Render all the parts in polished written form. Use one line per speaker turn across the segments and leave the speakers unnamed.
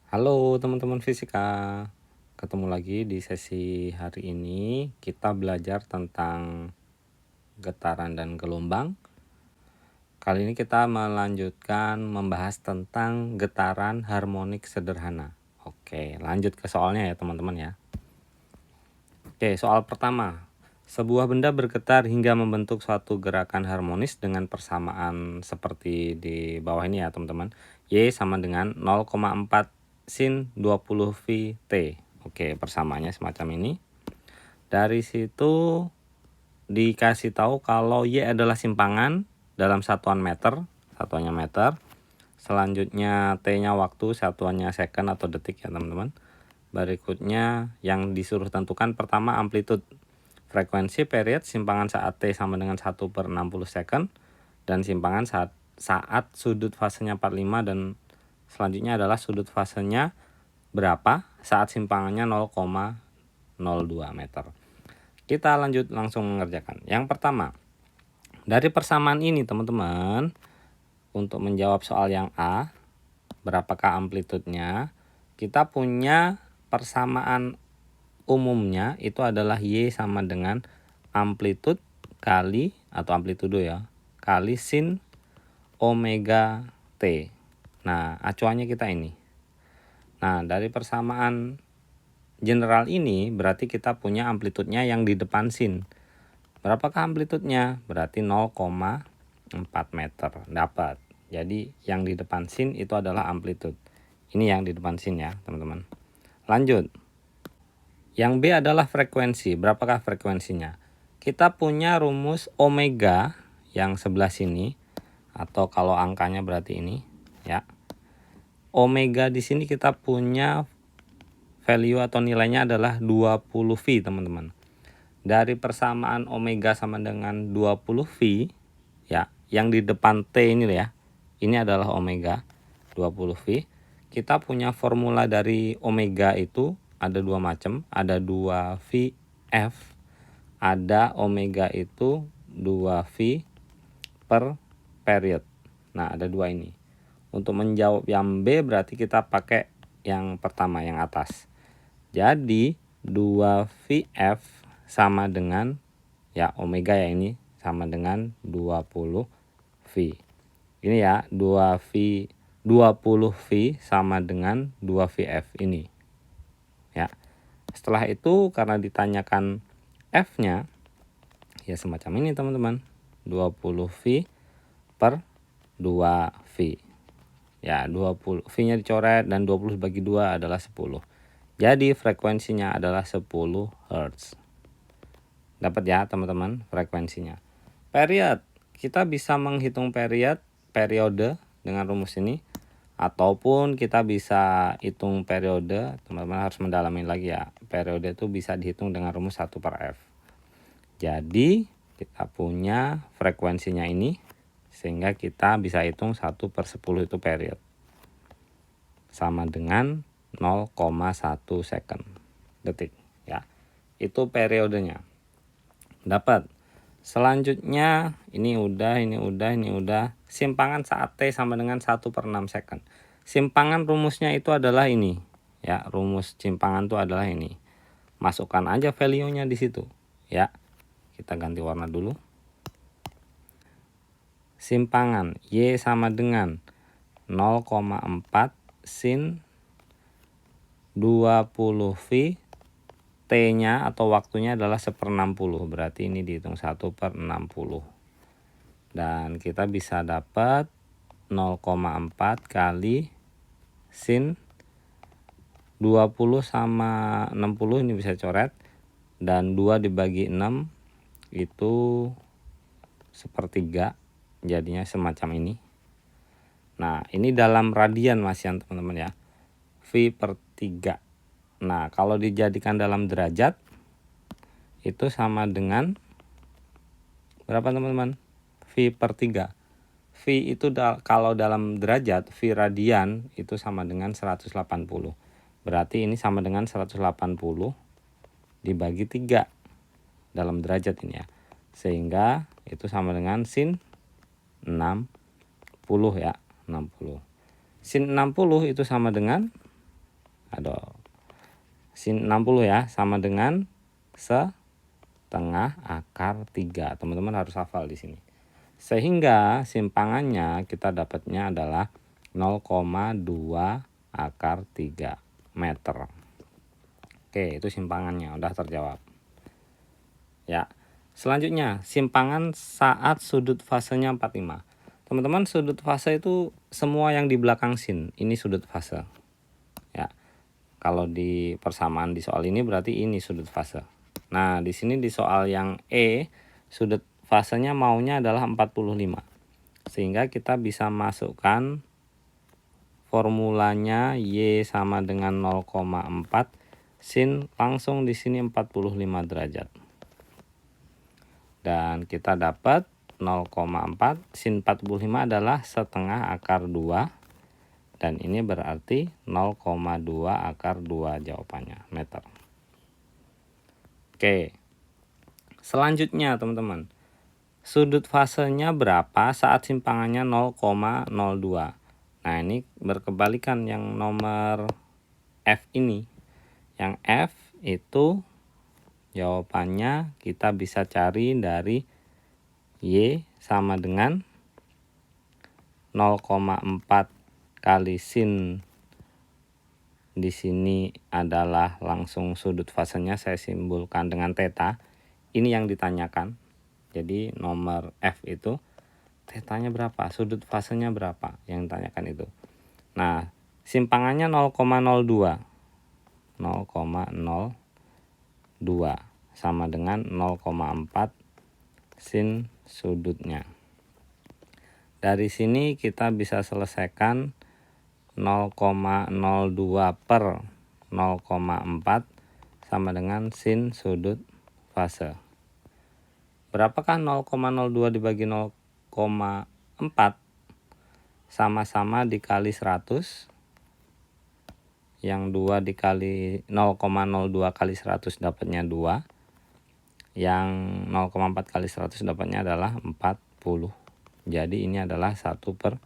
Halo teman-teman fisika, ketemu lagi di sesi hari ini. Kita belajar tentang getaran dan gelombang. Kali ini kita melanjutkan membahas tentang getaran harmonik sederhana. Oke, lanjut ke soalnya ya teman-teman ya. Oke, soal pertama. Sebuah benda bergetar hingga membentuk suatu gerakan harmonis dengan persamaan seperti di bawah ini ya teman-teman. Y sama dengan 0,4 sin 20 V T. Oke, persamaannya semacam ini. Dari situ dikasih tahu kalau Y adalah simpangan dalam satuan meter, satuannya meter. Selanjutnya T-nya waktu, satuannya second atau detik ya teman-teman. Berikutnya yang disuruh tentukan pertama amplitude. Frekuensi period simpangan saat T sama dengan 1/60 second. Dan simpangan saat sudut fasenya 45 dan selanjutnya adalah sudut fasenya berapa saat simpangannya 0,02 meter. Kita lanjut langsung mengerjakan. Yang pertama, dari persamaan ini teman-teman, untuk menjawab soal yang A, berapakah amplitudenya, kita punya persamaan umumnya itu adalah Y sama dengan amplitude kali, atau amplitudo ya, kali sin omega T. Nah, acuannya kita ini. Nah, dari persamaan general ini berarti kita punya amplitudenya yang di depan sin. Berapakah amplitudenya? Berarti 0,4 meter. Dapat. Jadi yang di depan sin itu adalah amplitud. Ini yang di depan sin ya, teman-teman. Lanjut. Yang B adalah frekuensi. Berapakah frekuensinya? Kita punya rumus omega yang sebelah sini, atau kalau angkanya berarti ini ya. Omega di sini kita punya value atau nilainya adalah 20 V, teman-teman. Dari persamaan omega sama dengan 20 V ya, yang di depan T ini ya. Ini adalah omega 20 V. Kita punya formula dari omega itu ada dua macam, ada 2 VF, ada omega itu 2 V per period. Nah, ada dua ini. Untuk menjawab yang B berarti kita pakai yang pertama, yang atas. Jadi 2 VF sama dengan ya omega ya, ini sama dengan 20 V. Ini ya 2 V 20 V sama dengan 2 VF ini. Ya. Setelah itu karena ditanyakan F-nya ya semacam ini teman-teman. 20 V per 2 V. Ya, 20 V-nya dicoret dan 20 bagi 2 adalah 10. Jadi frekuensinya adalah 10 Hz. Dapat ya teman-teman frekuensinya. Period. Kita bisa menghitung periode dengan rumus ini. Ataupun kita bisa hitung periode, teman-teman harus mendalami lagi ya. Periode itu bisa dihitung dengan rumus 1/F. Jadi kita punya frekuensinya ini, sehingga kita bisa hitung 1/10 itu period. Sama dengan 0,1 second, detik ya. Itu periodenya. Dapat. Selanjutnya ini udah. Simpangan saat T sama dengan 1/6 second. Simpangan rumusnya itu adalah ini ya. Rumus simpangan itu adalah ini. Masukkan aja value-nya di situ ya. Kita ganti warna dulu. Simpangan Y sama dengan 0,4 sin 20 V. T-nya atau waktunya adalah 1/60. Berarti ini dihitung 1/60. Dan kita bisa dapat 0,4 kali sin 20 sama 60, ini bisa coret. Dan 2 dibagi 6 itu sepertiga. Jadinya semacam ini. Nah, ini dalam radian masih teman-teman ya. V/3. Nah, kalau dijadikan dalam derajat itu sama dengan berapa teman-teman? V/3. V itu kalau dalam derajat, V radian itu sama dengan 180. Berarti ini sama dengan 180 dibagi 3 dalam derajat ini ya. Sehingga itu sama dengan sin 60 ya, 60. Sin 60 itu sama dengan Aduh, sin 60 ya, sama dengan setengah akar 3. Teman-teman harus hafal di sini. Sehingga simpangannya kita dapatnya adalah 0,2 akar 3 meter. Oke, itu simpangannya udah terjawab. Ya. Selanjutnya, simpangan saat sudut fasenya 45. Teman-teman, sudut fase itu semua yang di belakang sin. Ini sudut fase. Ya. Kalau di persamaan di soal ini berarti ini sudut fase. Nah, di sini di soal yang E, sudut fasenya maunya adalah 45. Sehingga kita bisa masukkan formulanya Y sama dengan 0,4 sin langsung di sini 45 derajat. Dan kita dapat 0,4 sin 45 adalah setengah akar 2. Dan ini berarti 0,2 akar 2 jawabannya, meter. Oke. Selanjutnya teman-teman. Sudut fasenya berapa saat simpangannya 0,02. Nah, ini berkebalikan yang nomor F ini. Yang F itu jawabannya kita bisa cari dari Y sama dengan 0,4 kali sin. Di sini adalah langsung sudut fasenya saya simbolkan dengan theta. Ini yang ditanyakan. Jadi nomor F itu tetanya berapa? Sudut fasenya berapa? Yang ditanyakan itu. Nah, simpangannya 0,02. 0,02 sama dengan 0,4 sin sudutnya. Dari sini kita bisa selesaikan 0,02 per 0,4 sama dengan sin sudut fase. Berapakah 0,02 dibagi 0,4? Sama-sama dikali 100. Yang 2 dikali 0,02 kali 100 dapatnya 2. Yang 0,4 kali 100 dapatnya adalah 40. Jadi ini adalah 1/20.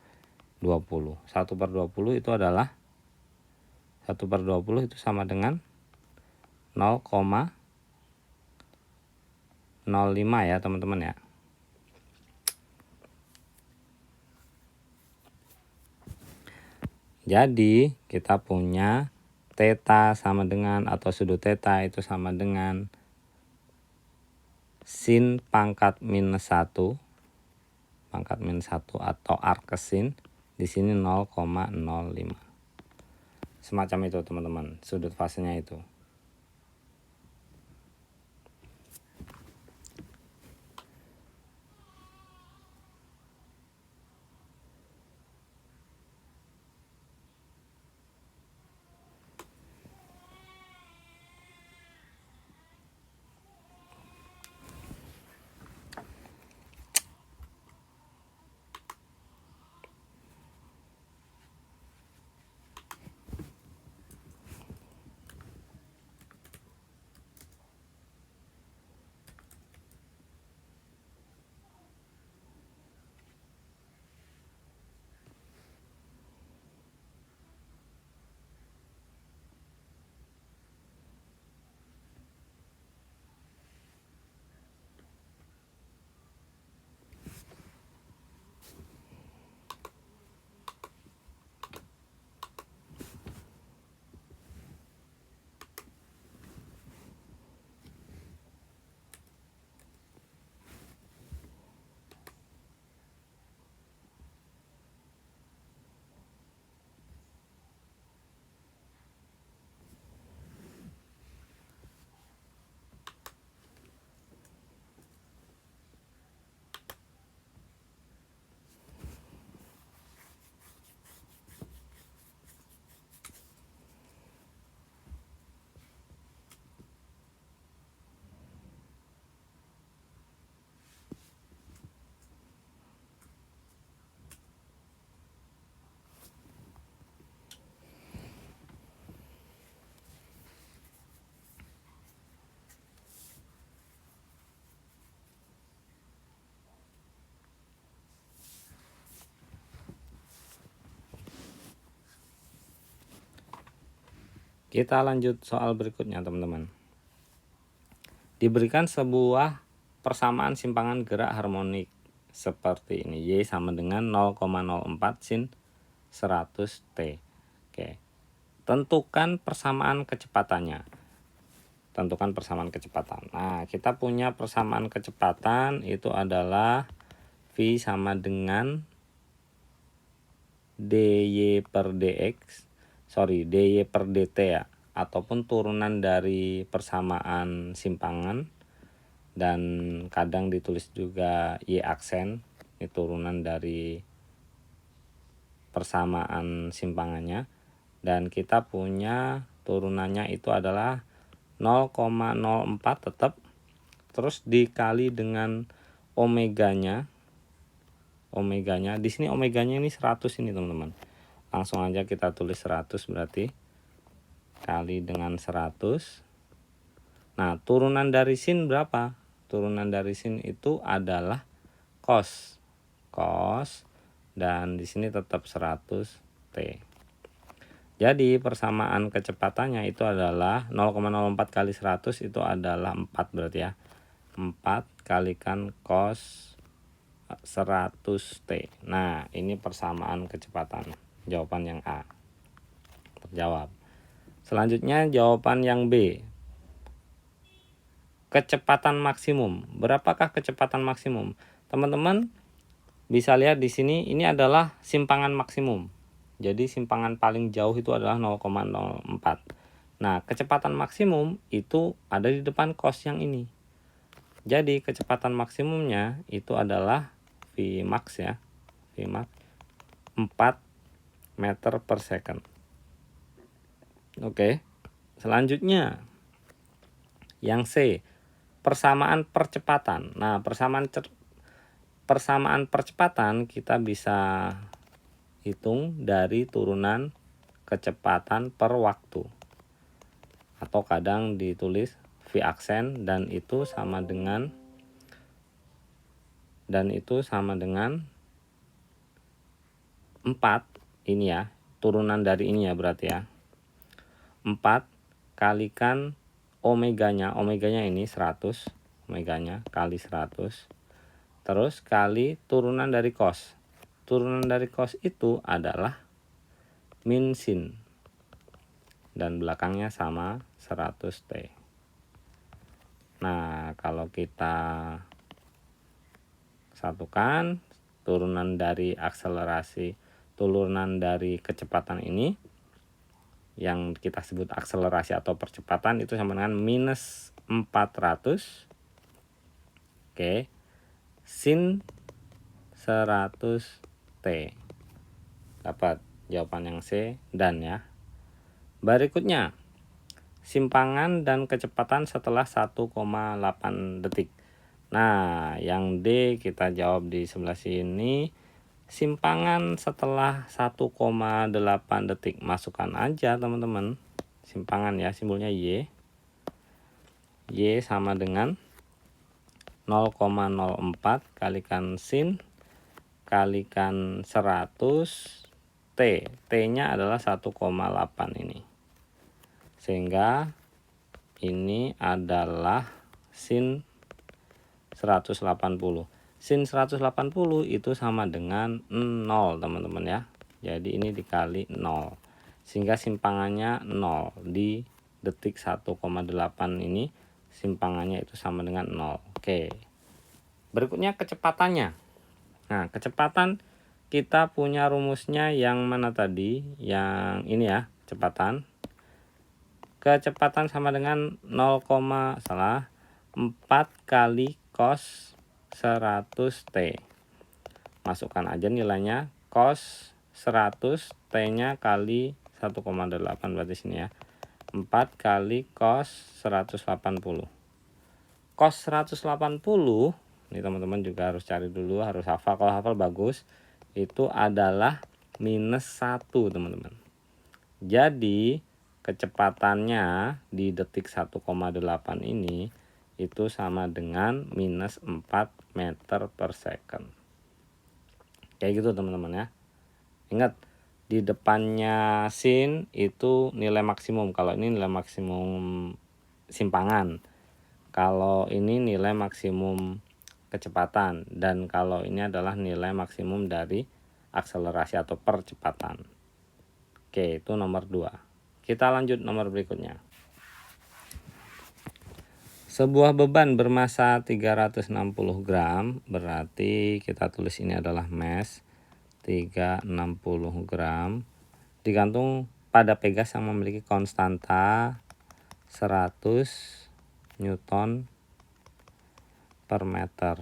1/20 itu adalah 1/20 itu sama dengan 0,05 ya teman-teman ya. Jadi kita punya theta sama dengan atau sudut theta itu sama dengan sin pangkat minus 1. Pangkat minus 1 atau arc sin di sini 0,05. Semacam itu teman-teman, sudut fasenya itu. Kita lanjut soal berikutnya teman-teman. Diberikan sebuah persamaan simpangan gerak harmonik seperti ini. Y sama dengan 0,04 sin 100 T. Oke. Tentukan persamaan kecepatannya. Tentukan persamaan kecepatan. Nah, kita punya persamaan kecepatan itu adalah V sama dengan dy per dx, dy per dt ya, ataupun turunan dari persamaan simpangan, dan kadang ditulis juga y aksen, ini turunan dari persamaan simpangannya, dan kita punya turunannya itu adalah 0,04 tetap, terus dikali dengan omeganya di sini omeganya ini 100 ini teman-teman. Langsung aja kita tulis 100 berarti kali dengan 100. Nah, turunan dari sin berapa? Turunan dari sin itu adalah cos. Dan di sini tetap 100 T. Jadi persamaan kecepatannya itu adalah 0,04 kali 100 itu adalah 4 berarti ya. 4 kalikan cos 100 T. Nah, ini persamaan kecepatan. Jawaban yang A. Terjawab. Selanjutnya jawaban yang B. Kecepatan maksimum. Berapakah kecepatan maksimum? Teman-teman bisa lihat di sini ini adalah simpangan maksimum. Jadi simpangan paling jauh itu adalah 0,04. Nah, kecepatan maksimum itu ada di depan cos yang ini. Jadi kecepatan maksimumnya itu adalah Vmax ya. Vmax 4 meter per second. Oke. Selanjutnya yang C, persamaan percepatan. Nah, persamaan percepatan kita bisa hitung dari turunan kecepatan per waktu, atau kadang ditulis V aksen, dan itu sama dengan 4 ini ya, turunan dari ini ya berarti ya. 4 kalikan omeganya ini 100, omeganya kali 100, terus kali turunan dari cos. Turunan dari cos itu adalah min sin, dan belakangnya sama 100 T. Nah, kalau kita satukan turunan dari kecepatan ini yang kita sebut akselerasi atau percepatan itu sama dengan minus 400 Oke, sin 100 T. Dapat jawaban yang C dan ya. Berikutnya, simpangan dan kecepatan setelah 1,8 detik. Nah, yang D kita jawab di sebelah sini. Simpangan setelah 1,8 detik. Masukkan aja teman-teman. Simpangan ya, simbolnya Y. Y sama dengan 0,04 kalikan sin kalikan 100 T. T-nya adalah 1,8 ini. Sehingga ini adalah sin 180. Sin 180 itu sama dengan 0 teman-teman ya. Jadi ini dikali 0. Sehingga simpangannya 0 di detik 1,8 ini, simpangannya itu sama dengan 0. Oke. Berikutnya kecepatannya. Nah, kecepatan kita punya rumusnya yang mana tadi? Yang ini ya, kecepatan. Kecepatan sama dengan 4 kali cos 100 T. Masukkan aja nilainya, cos 100 T-nya kali 1,8 berarti sini ya. 4 kali cos 180. Cos 180, ini teman-teman juga harus cari dulu, harus hafal. Kalau hafal bagus. Itu adalah minus 1 teman-teman. Jadi kecepatannya di detik 1,8 ini itu sama dengan minus 4 meter per second. Kayak gitu teman-teman ya. Ingat, di depannya sin itu nilai maksimum. Kalau ini nilai maksimum simpangan, kalau ini nilai maksimum kecepatan, dan kalau ini adalah nilai maksimum dari akselerasi atau percepatan. Oke, itu nomor 2. Kita lanjut nomor berikutnya. Sebuah beban bermasa 360 gram, berarti kita tulis ini adalah mass 360 gram, digantung pada pegas yang memiliki konstanta 100 Newton per meter.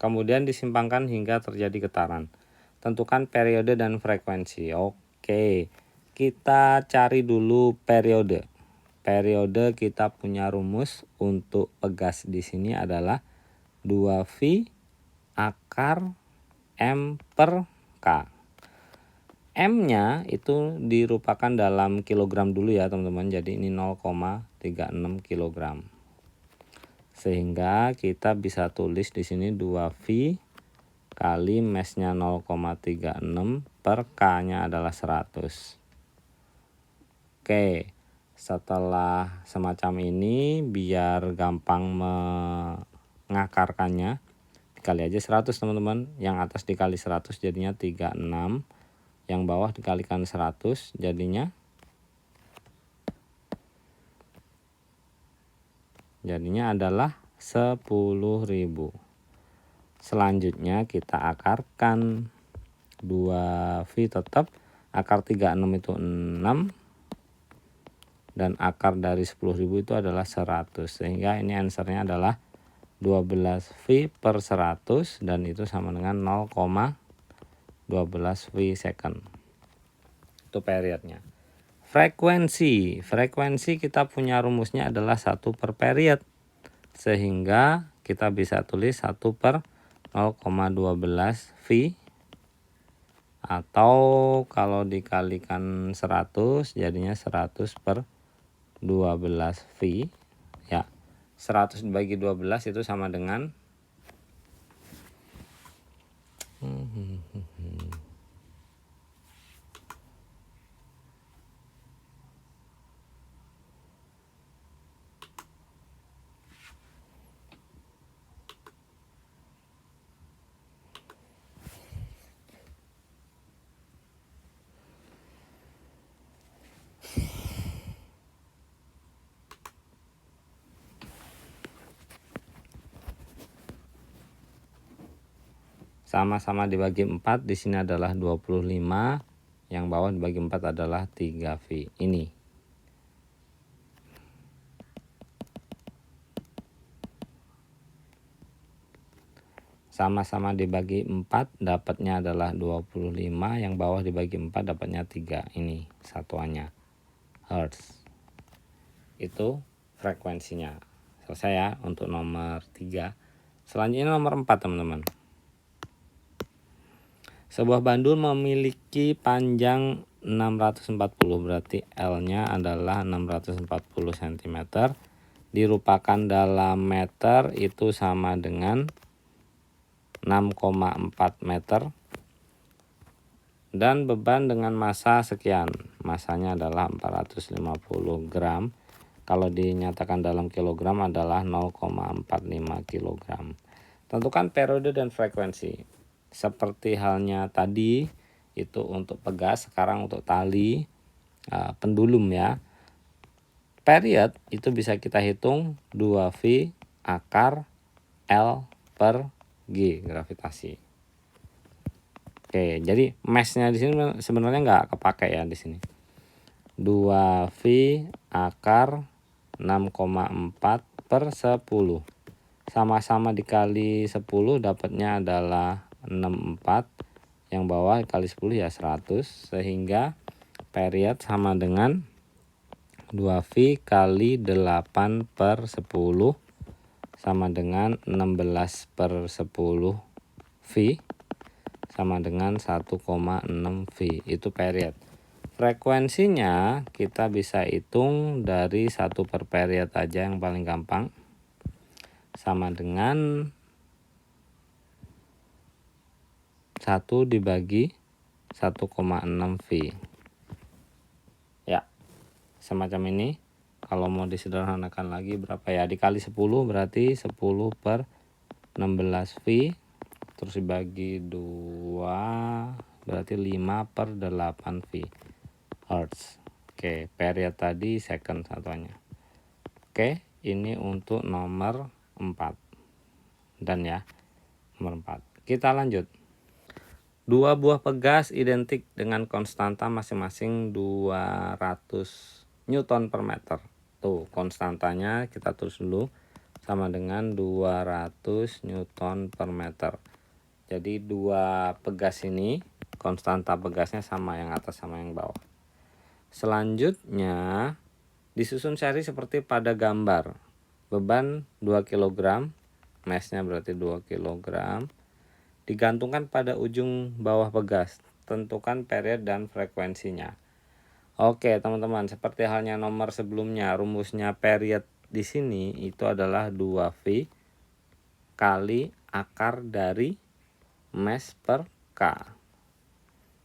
Kemudian disimpangkan hingga terjadi getaran. Tentukan periode dan frekuensi. Oke, kita cari dulu periode. Periode kita punya rumus untuk pegas di sini adalah 2V akar M per K. M-nya itu dirupakan dalam kilogram dulu ya teman-teman. Jadi ini 0,36 kilogram. Sehingga kita bisa tulis di sini 2V kali mass-nya 0,36 per K-nya adalah 100. Oke. Setelah semacam ini, biar gampang mengakarkannya, dikali aja 100 teman-teman. Yang atas dikali 100 jadinya 36, yang bawah dikalikan 100 jadinya adalah 10.000. Selanjutnya kita akarkan 2V tetap, akar 36 itu 6, dan akar dari 10.000 itu adalah 100, sehingga ini answernya adalah 12V per 100, dan itu sama dengan 0,12 V second. Itu periodnya. Frekuensi kita punya rumusnya adalah 1 per period, sehingga kita bisa tulis 1 per 0,12 V, atau kalau dikalikan 100 jadinya 100 per 12 V ya. 100 dibagi 12 itu sama dengan sama-sama dibagi 4, di sini adalah 25, yang bawah dibagi 4 adalah 3V. Ini. Sama-sama dibagi 4 dapatnya adalah 25, yang bawah dibagi 4 dapatnya 3. Ini satuannya. Hertz. Itu frekuensinya. Selesai ya untuk nomor 3. Selanjutnya nomor 4 teman-teman. Sebuah bandul memiliki panjang 640, berarti L-nya adalah 640 cm. Dirupakan dalam meter itu sama dengan 6,4 meter. Dan beban dengan massa sekian. Massanya adalah 450 gram. Kalau dinyatakan dalam kilogram adalah 0,45 kilogram. Tentukan periode dan frekuensi. Seperti halnya tadi itu untuk pegas, sekarang untuk tali pendulum ya. Period itu bisa kita hitung 2V akar L per G gravitasi. Oke, jadi mass-nya di sini sebenarnya nggak kepake ya di sini. 2V akar 6,4 per 10. Sama-sama dikali 10 dapatnya adalah 64, yang bawah kali 10 ya 100, sehingga period sama dengan 2V kali 8 per 10 sama dengan 16 per 10 V sama dengan 1,6 V. Itu period. Frekuensinya kita bisa hitung dari 1 per period aja yang paling gampang, sama dengan 1 dibagi 1,6 V. Ya, semacam ini. Kalau mau disederhanakan lagi berapa ya, dikali 10 berarti 10 per 16 V, terus dibagi 2 berarti 5 per 8 V Hertz. Oke, period tadi second satuannya. Oke, ini untuk nomor 4. Dan ya, nomor 4. Kita lanjut. Dua buah pegas identik dengan konstanta masing-masing 200 Newton per meter. Tuh, konstantanya kita tulis dulu sama dengan 200 Newton per meter. Jadi dua pegas ini konstanta pegasnya sama, yang atas sama yang bawah. Selanjutnya disusun seri seperti pada gambar. Beban 2 kg, massnya berarti 2 kg. Digantungkan pada ujung bawah pegas. Tentukan period dan frekuensinya. Oke, teman-teman, seperti halnya nomor sebelumnya, rumusnya period di sini itu adalah 2V kali akar dari mass per K.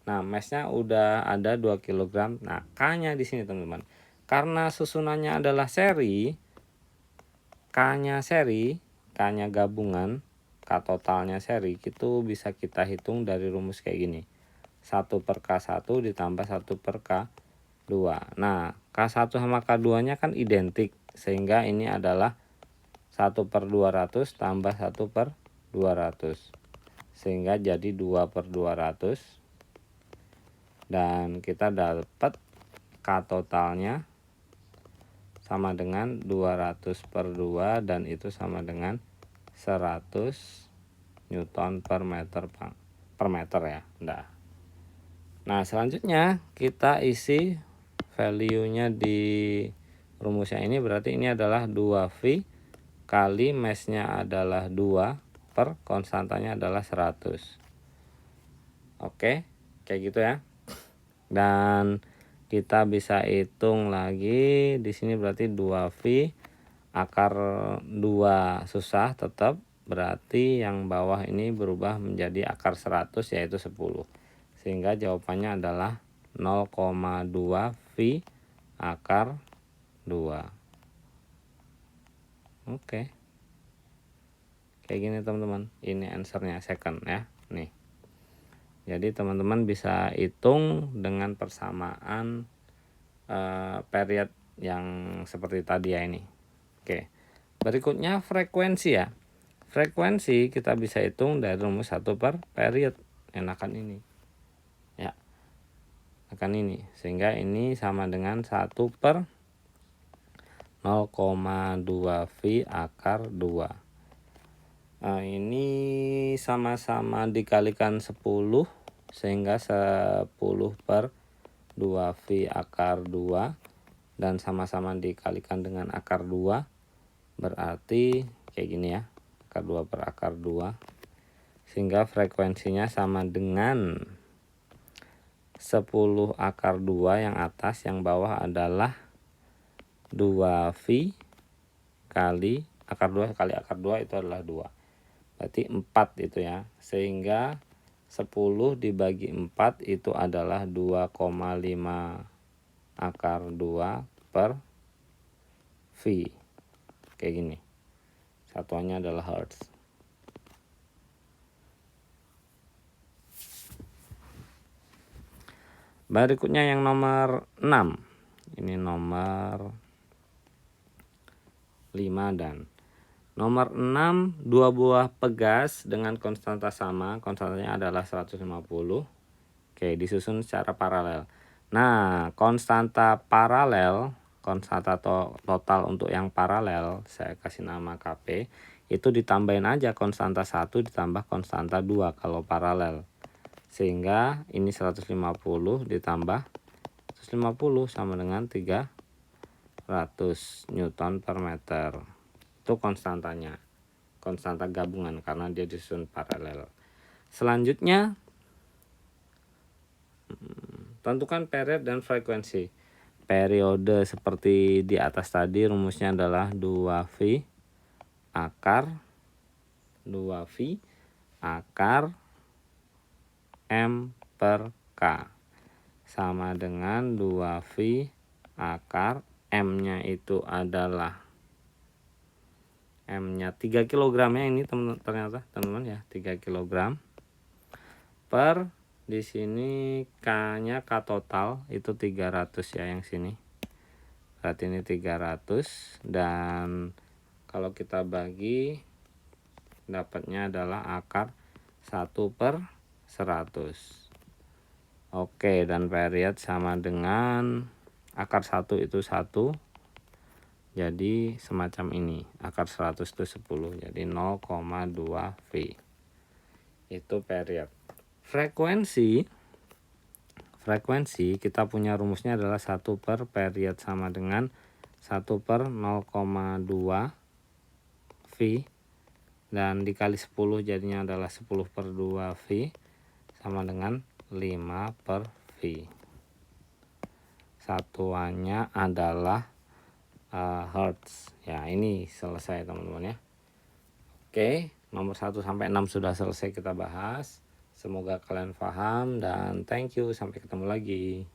Nah, massnya udah ada 2 kg. Nah, K-nya di sini, teman-teman. Karena susunannya adalah seri, K-nya seri, K-nya gabungan, K totalnya seri, itu bisa kita hitung dari rumus kayak gini. 1 per K1 ditambah 1 per K2. Nah, K1 sama K2 nya kan identik, sehingga ini adalah 1 per 200 tambah 1 per 200, sehingga jadi 2 per 200. Dan kita dapat K totalnya sama dengan 200 per 2, dan itu sama dengan 100 Newton per meter ya. Nah, selanjutnya kita isi value-nya di rumusnya ini, berarti ini adalah 2V kali mass-nya adalah 2 per konstantanya adalah 100. Oke, kayak gitu ya. Dan kita bisa hitung lagi di sini, berarti 2V akar 2 susah tetap, berarti yang bawah ini berubah menjadi akar 100, yaitu 10. Sehingga jawabannya adalah 0,2 V akar 2. Oke. Kayak gini, teman-teman. Ini answernya second ya. Nih. Jadi teman-teman bisa hitung dengan persamaan period yang seperti tadi ya ini. Oke. Berikutnya frekuensi ya. Frekuensi kita bisa hitung dari rumus 1 per period. Enakan ini. Ya. Enakan ini. Sehingga ini sama dengan 1 per 0,2 V akar 2. Nah, ini sama-sama dikalikan 10, sehingga 10 per 2V akar 2. Dan sama-sama dikalikan dengan akar 2. Berarti kayak gini ya, akar 2 per akar 2, sehingga frekuensinya sama dengan 10 akar 2 yang atas, yang bawah adalah 2V kali akar 2 kali akar 2 itu adalah 2, berarti 4 itu ya, sehingga 10 dibagi 4 itu adalah 2,5 akar 2 per V. Kayak gini, satuannya adalah Hertz. Berikutnya yang nomor 6. Ini nomor 5 dan nomor 6. Dua buah pegas dengan konstanta sama, konstantanya adalah 150. Oke, disusun secara paralel. Nah, konstanta paralel, konstanta total untuk yang paralel, saya kasih nama KP, itu ditambahin aja konstanta 1 ditambah konstanta 2 kalau paralel. Sehingga ini 150 ditambah 150 sama dengan 300 Newton per meter. Itu konstantanya, konstanta gabungan karena dia disusun paralel. Selanjutnya tentukan period dan frekuensi. Periode seperti di atas tadi, rumusnya adalah 2V akar 2V akar M per K. K sama dengan 2V akar M-nya itu adalah M-nya 3 kg ya ini ternyata teman-teman ya, 3 kg per di sini K-nya K total itu 300 ya yang sini. Berarti ini 300 dan kalau kita bagi dapatnya adalah akar 1/100. Oke, dan period sama dengan akar 1 itu 1. Jadi semacam ini. Akar 100 itu 10. Jadi 0,2 V. Itu period. Frekuensi kita punya rumusnya adalah 1 per period sama dengan 1 per 0,2 V. Dan dikali 10 jadinya adalah 10 per 2 V sama dengan 5 per V. Satuannya adalah hertz. Ya, ini selesai teman-teman ya. Oke, nomor 1 sampai 6 sudah selesai kita bahas. Semoga kalian paham dan thank you, sampai ketemu lagi.